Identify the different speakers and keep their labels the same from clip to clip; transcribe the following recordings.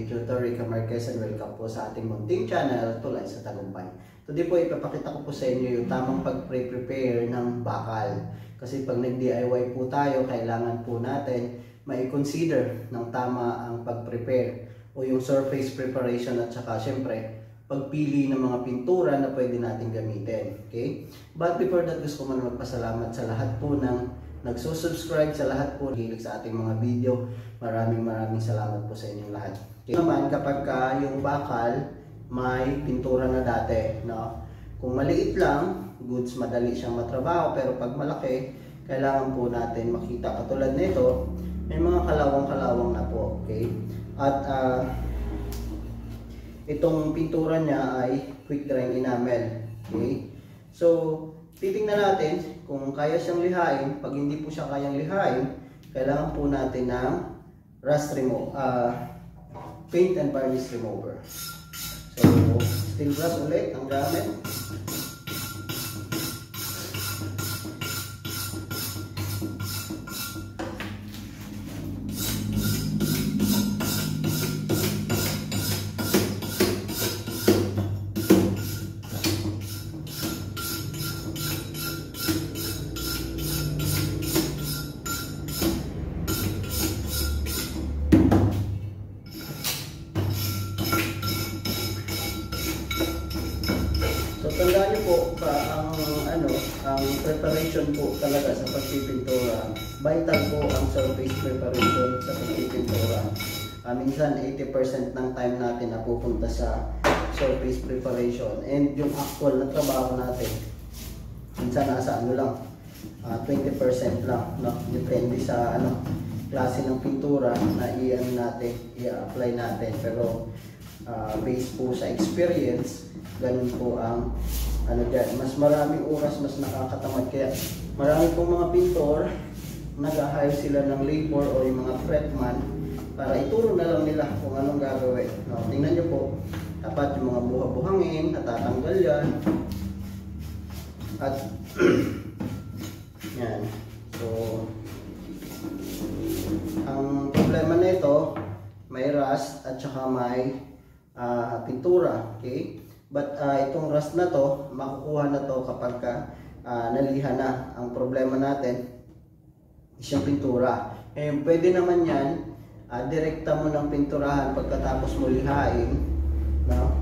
Speaker 1: Tutor Rica Marquez and welcome po sa ating munting channel, Tulay sa Tagumpay. Today po ipapakita ko po sa inyo yung tamang pag-prepare ng bakal. Kasi pag nag-DIY po tayo, kailangan po natin mai-consider ng tama ang pag-prepare o yung surface preparation at saka syempre pagpili ng mga pintura na pwede natin gamitin. Okay? But before that, gusto ko muna magpasalamat sa lahat po ng nagsusubscribe, sa lahat po hilig sa ating mga video. Maraming salamat po sa inyong lahat. Okay. Naman kapag yung bakal may pintura na dati, no? Kung maliit lang, goods, madali siyang matrabaho, pero pag malaki, kailangan po natin makita. Katulad nito, may mga kalawang-kalawang na po, okay? At itong pintura niya ay quick drying enamel, okay? So, titingnan natin kung kaya siyang lihain. Pag hindi po siya kayang lihain, kailangan po natin ng rust remover, paint and varnish remover. So, steel brush ulit ang gamit. Tandaan niyo po ang preparation po talaga sa pagpipintura. Vital po ang surface preparation sa pagpipintura. Minsan 80% ng time natin napupunta sa surface preparation, and yung actual na trabaho natin minsan nasa lang 20% lang, no? Depende sa klase ng pintura na i-apply natin, pero based po sa experience, ganun po ang dyan. Mas maraming oras, mas nakakatamad. Kaya marami pong mga pintor, nag-hire sila ng labor o yung mga fretman para ituro na lang nila kung anong gagawin. No, tingnan nyo po, dapat yung mga buhangin, natatanggal yan. At yan. So, ang problema nito, may rust at saka may pintura, okay? But itong rust na to, makukuha na to kapag naliha na. Ang problema natin is yung pintura. Pwede naman yan, direkta mo ng pinturahan pagkatapos mo lihain, no?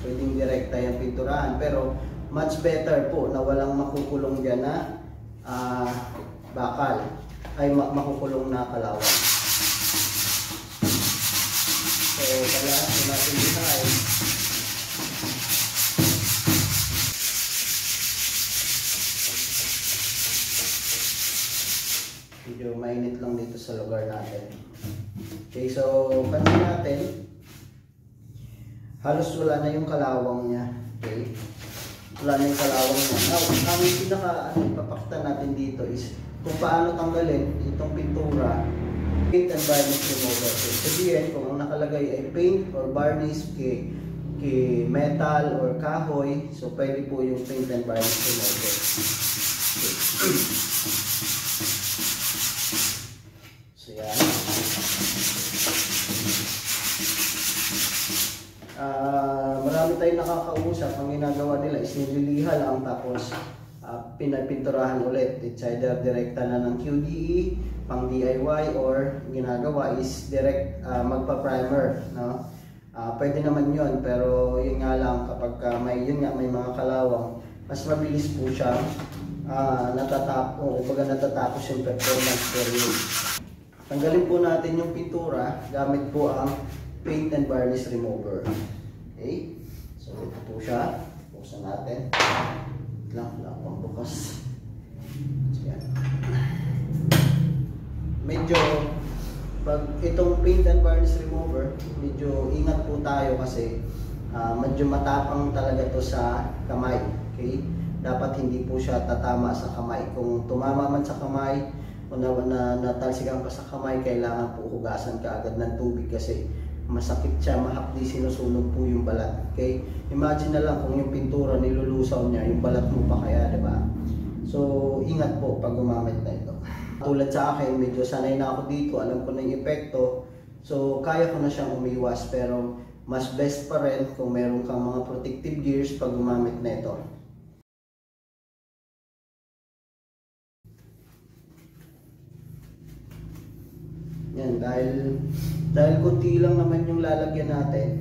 Speaker 1: Pwedeng direkta yung pinturahan, pero much better po na walang makukulong dyan na bakal, ay makukulong na kalawang. So, kailangan natin lihain. Medyo mainit lang dito sa lugar natin. Okay, so pansin natin, halos wala na yung kalawang niya. Okay, wala na yung kalawang niya. Now, ang pinaka-ipapakita natin dito is kung paano tanggalin itong pintura, paint and varnish remover. So, sabihin kung ang nakalagay ay paint or varnish kay metal or kahoy, so pwede po yung paint and varnish remover. Okay. So yan. Marami tayong nakakausap, ang ginagawa nila is nililiha lang tapos pinapinturahan ulit. It's either direkta na ng QDE, pang DIY, or ginagawa is direct magpa-primer, no? Pwede naman yun, pero yun nga lang kapag may mga kalawang, mas mabilis po siya natatapos yung performance period. Tanggalin po natin yung pintura gamit po ang paint and varnish remover. Okay? So ito po siya. Buksan natin. Wala pang bukas. So yan. Medyo pag itong paint and varnish remover, medyo ingat po tayo kasi medyo matapang talaga to sa kamay. Okay? Dapat hindi po siya tatama sa kamay. Kung tumama man sa kamay, kung natalsikan ka sa kamay, kailangan po hugasan ka agad ng tubig kasi masakit siya, mahapdi, sinusunog po yung balat. Okay? Imagine na lang kung yung pintura nilulusaw niya, yung balat mo pa kaya, di ba? So, ingat po pag gumamit na ito. Tulad sa akin, medyo sanay na ako dito, alam ko na yung epekto. So, kaya ko na siyang umiwas, pero mas best pa rin kung meron kang mga protective gears pag gumamit na ito. Yan, dahil kunti lang naman yung lalagyan natin,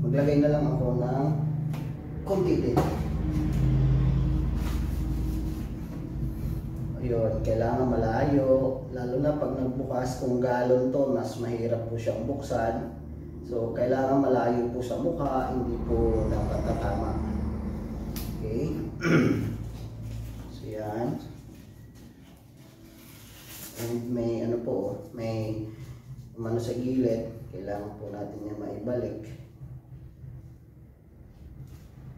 Speaker 1: maglagay na lang ako ng kunti din. Ayun, kailangan malayo, lalo na pag nagbukas, kung galon to, mas mahirap po siyang buksan. So, kailangan malayo po sa mukha, hindi po dapat tatama. Okay? So, yan. And may ano po, may umano sa gilid, kailangan po natin niya maibalik.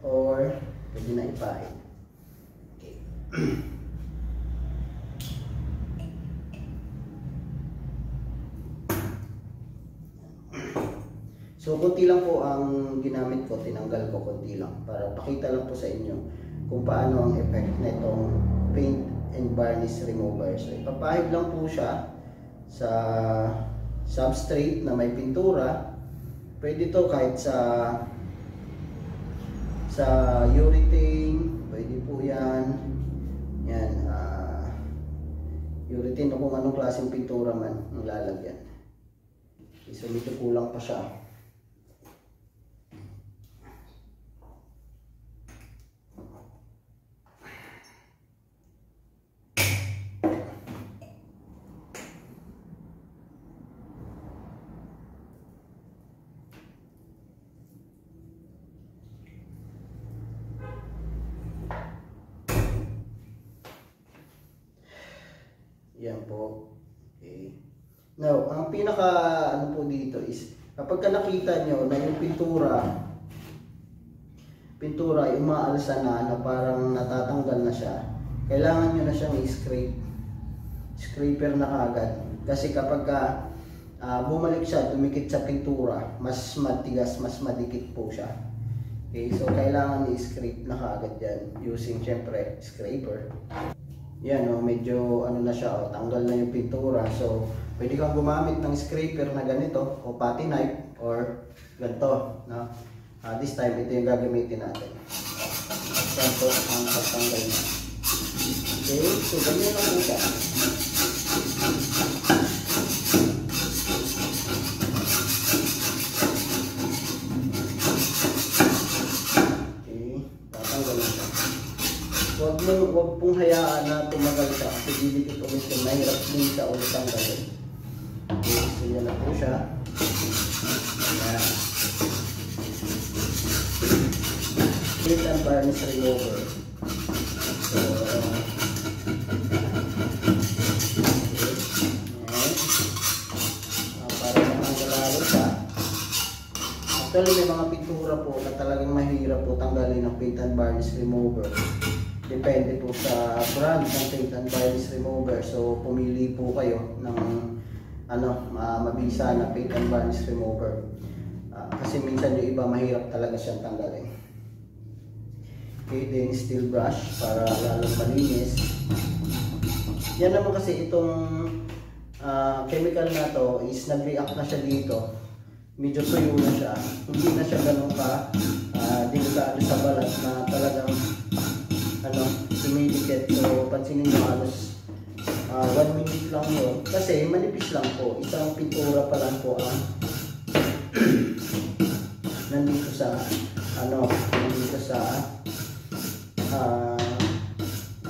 Speaker 1: Or, pwede na ipahid. Okay. So, konti lang po ang ginamit ko, tinanggal ko konti lang para pakita lang po sa inyo kung paano ang effect nitong paint and varnish remover. So, ipapahid lang po siya sa substrate na may pintura. Pwede to kahit sa urethane, pwede po yan. Yan, urethane o kung anong klaseng pintura man ang lalagyan. Okay, so, medyo kulang pa siya. Yan po. Okay. Now, ang pinaka ano po dito is kapag nakita nyo na yung pintura ay umaalsa na parang natatanggal na siya, kailangan nyo na siyang i-scrape. Scraper na kagad. Kasi kapag bumalik siya, dumikit sa pintura, mas matigas, mas madikit po siya. Okay, so kailangan i-scrape na kagad yan using syempre scraper. Yan o, medyo ano na siya, tanggal na yung pintura. So, pwede kang gumamit ng scraper na ganito o putty knife or ganito. No? This time, ito yung gagamitin natin. Ganito ang pagtanggal na. Okay, so ganyan lang po siya. Okay, tatanggal na siya. Huwag pong hayaan na tumagal siya kasi didikit ulit yung mahirap din siya ulit ang gawin. Okay, so yan na po siya. Ayan. Paint and varnish remover. So, para matanggal lalo siya. Actually, may mga pintura po na talagang mahirap po tanggalin ng paint and varnish remover. Depende po sa brand ng paint and varnish remover. So, pumili po kayo ng mabisa na paint and varnish remover. Kasi minsan yung iba mahirap talaga siyang tanggalin. Okay, then steel brush para lalong malinis. Yan naman kasi itong chemical na to is nag-react na siya dito. Medyo tuyo na siya. Hindi na siya ganun ka delikado sa balat na talagang dumidikit. So, pansinin nyo halos 1 minute lang yun. Kasi manipis lang po. Isang pintura pa lang po ang nandito sa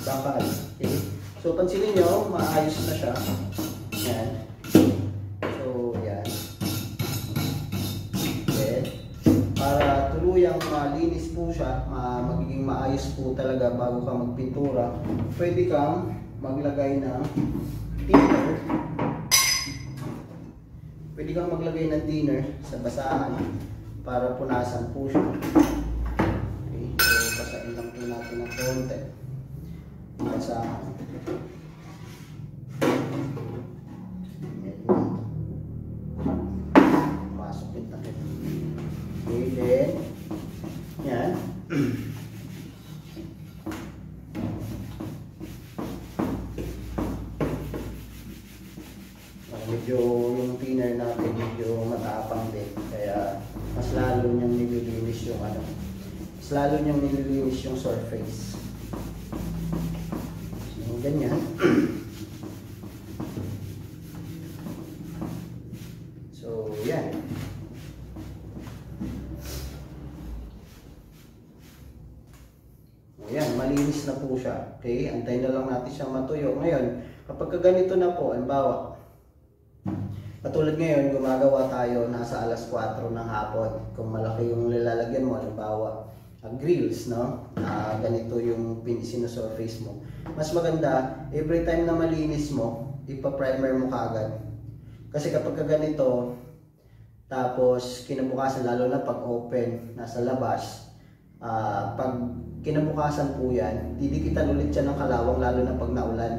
Speaker 1: bakal. Okay? So, pansinin nyo, maayos na siya. Yan. So, yan. Okay. Para tuluyang malinis po siya, magiging maayos po talaga bago ka magpintura, pwede kang maglagay ng thinner. Pwede kang maglagay ng thinner sa basahan para punasan po siya. Okay, so basahin lang po natin ng konti. Basahan. Pasok din tayo. Okay, then yan. medyo yung thinner natin medyo matapang din. Kaya mas lalo niyang nililinis yung mas lalo niyang nililinis yung surface. So, ganyan. So, yan. Ayan, malinis na po siya. Okay, antayin na lang natin siyang matuyo. Ngayon, kapag ganito na po, halimbawa, katulad ngayon, gumagawa tayo nasa alas 4 ng hapon. Kung malaki yung nilalagyan mo, halimbawa, grills, no? Ganito yung sinusurface mo. Mas maganda, every time na malinis mo, ipa-primer mo kaagad. Kasi kapag ganito, tapos kinabukasan, lalo na pag open, nasa labas, pag kinabukasan po yan, didikitan ulit siya ng kalawang lalo na pag naulan.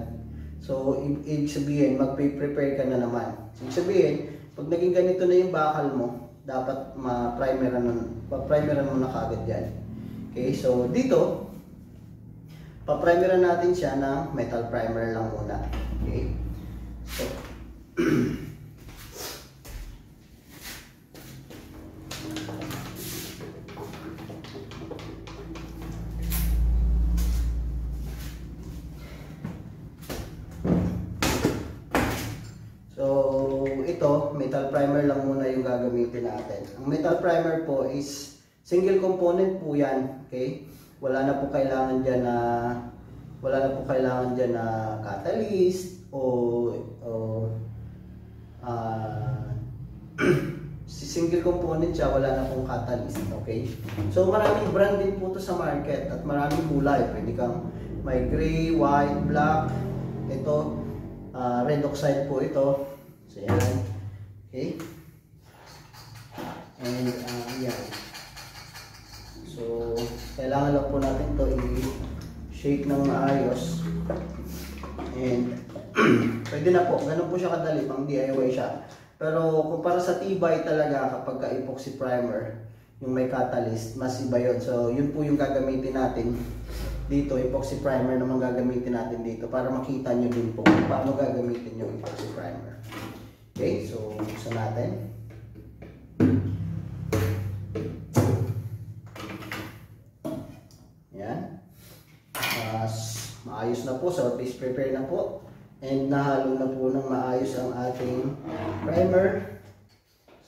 Speaker 1: So, ibig sabihin, mag-prepare ka na naman. So, ibig sabihin, pag naging ganito na yung bakal mo, dapat ma-primeran mo na kagad yan. Okay, so dito, pa-primeran natin siya ng metal primer lang muna. Okay, so, ito, metal primer lang muna yung gagamitin natin. Ang metal primer po is single component po yan, okay? Wala na po kailangan diyan na catalyst o single component siya, wala na pong catalyst, okay? So maraming brand din po to sa market at maraming kulay. Pwede kang may gray, white, black. Ito, red oxide po ito. So, yan. Okay. And, yan. So, kailangan lang po natin ito i-shake ng maayos. And, pwede na po. Ganun po siya kadali. Pang DIY siya. Pero, kung para sa tibay talaga, kapag ka-epoxy primer, yung may catalyst, mas iba yun. So, yun po yung gagamitin natin dito. Epoxy primer naman gagamitin natin dito para makita nyo din po kung paano gagamitin yung epoxy primer. Okay, so buksan natin. Yan. Maayos na po. Surface prepare na po. And nahalo na po ng maayos ang ating primer.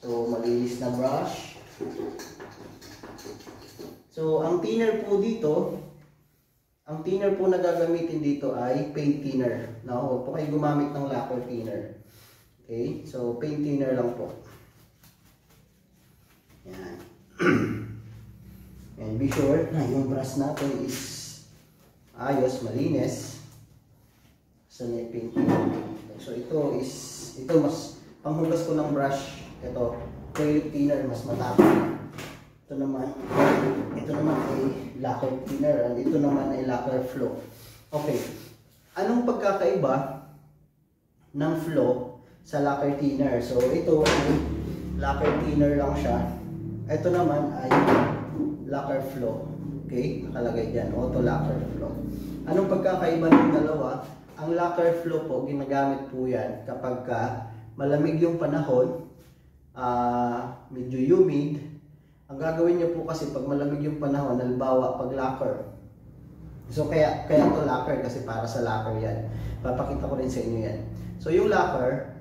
Speaker 1: So malinis na brush. So ang thinner po dito, ang thinner po na gagamitin dito ay paint thinner. No, huwag po kayo gumamit ng lacquer thinner. Okay, so paint thinner lang po. Yan. And be sure na yung brush natin is ayos, malinis. So may paint thinner. So ito mas panghugas ko ng brush. Ito, acrylic thinner, mas matapang. Ito naman ay lacquer thinner. And ito naman ay lacquer flow. Okay, anong pagkakaiba ng flow sa lacquer thinner? So ito ay lacquer thinner lang siya. Ito naman ay lacquer flow. Okay, nakalagay dyan, auto lacquer flow. Anong pagkakaiba ng dalawa? Ang lacquer flow po, ginagamit po yan kapag malamig yung panahon, medyo humid. Ang gagawin niyo po kasi pag malamig yung panahon, halimbawa pag lacquer. So kaya to lacquer kasi para sa lacquer yan. Papakita ko rin sa inyo yan. So yung lacquer,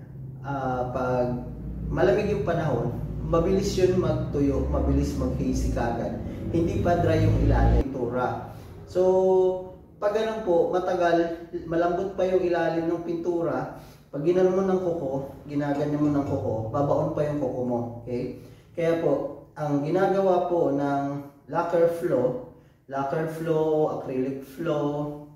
Speaker 1: pag malamig yung panahon, mabilis yun magtuyo, mabilis mag-hazy kagad. Hindi pa dry yung ilalim, pintura. So, pag ganun po, matagal, malambot pa yung ilalim ng pintura. Pag ginanon mo ng kuko, ginaganyan mo ng kuko, babaon pa yung kuko mo. Okay? Kaya po, ang ginagawa po ng lacquer flow, acrylic flow,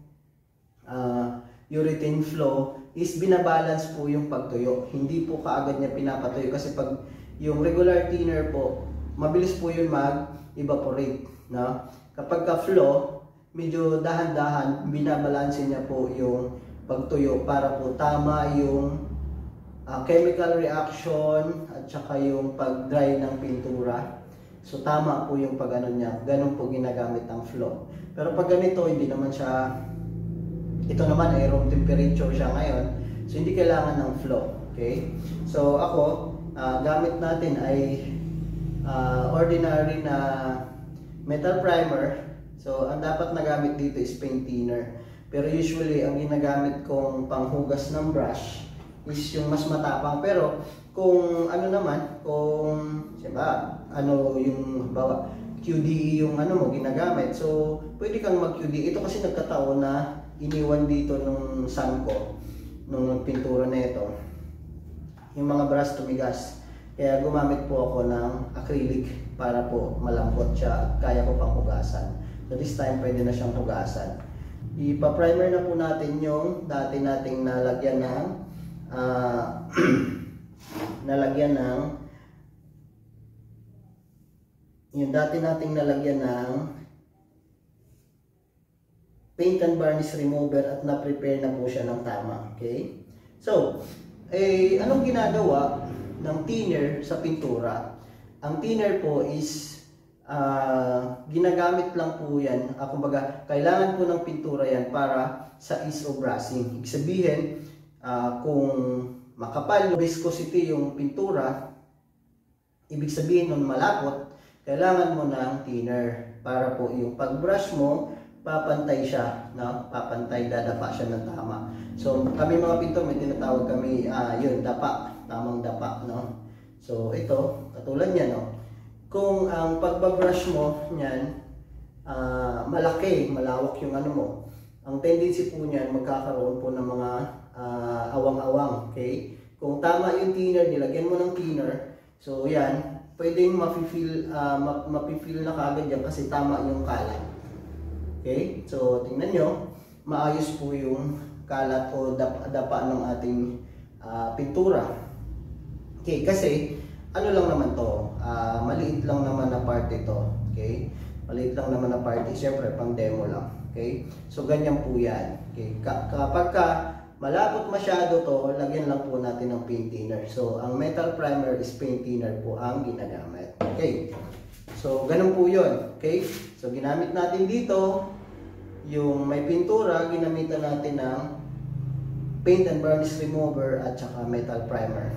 Speaker 1: urethane flow, is binabalance po yung pagtuyo. Hindi po kaagad niya pinapatuyo kasi pag yung regular thinner po, mabilis po yun mag-evaporate. No? Kapag ka-flow, medyo dahan-dahan, binabalanse niya po yung pagtuyo para po tama yung chemical reaction at saka yung pag-dry ng pintura. So tama po yung pag-ano niya. Ganun po ginagamit ang flow. Pero pag ganito, hindi naman siya. Ito naman ay room temperature siya ngayon. So hindi kailangan ng flow. Okay? So ako, gamit natin ay ordinary na metal primer. So ang dapat na gamit dito is paint thinner. Pero usually ang ginagamit kong panghugas ng brush is yung mas matapang. Pero kung ano naman, kung siyempre, ano yung bawa QDE yung ano mo ginagamit. So pwede kang mag QDE. Ito kasi nagkataon na iniwan dito nung son ko nung pintura na ito. Yung mga brush tumigas. Kaya gumamit po ako ng acrylic para po malambot siya at kaya ko pang hugasan. So this time pwede na siyang hugasan. Ipa-primer na po natin yung dati nating nalagyan ng paint and varnish remover at na-prepare na po siya ng tama. Okay? So, anong ginagawa ng thinner sa pintura? Ang thinner po is ginagamit lang po yan, kumbaga kailangan po ng pintura yan para sa ease of brushing. Ibig sabihin, kung makapal yung viscosity yung pintura, ibig sabihin nun malapot, kailangan mo ng thinner para po yung pag-brush mo, papantay siya, no? Papantay, dadapa siya ng tama. So kami mga pintor, may tinatawag kami, yun, dapa, tamang dapa, no? So ito, katulad niya, no? Kung ang pagbabrush mo niyan, malawak yung ano mo, ang tendency po niyan, magkakaroon po ng mga awang-awang, okay? Kung tama yung thinner, nilagyan mo ng thinner, so yan, pwedeng mapifeel na kaagad yan kasi tama yung kalat. Okay? So, tingnan nyo, maayos po yung kalat o dapa ng ating pintura. Okay, kasi, ano lang naman to, maliit lang naman na part ito. Okay? Maliit lang naman na part, siyempre pang demo lang. Okay? So, ganyan po yan. Okay? Kapag malapot masyado to, lagyan lang po natin ng paint thinner. So, ang metal primer is paint thinner po ang ginagamit. Okay? So, ganun po yun. Okay? So, ginamit natin dito, yung may pintura, ginamitan natin ng paint and varnish remover at saka metal primer.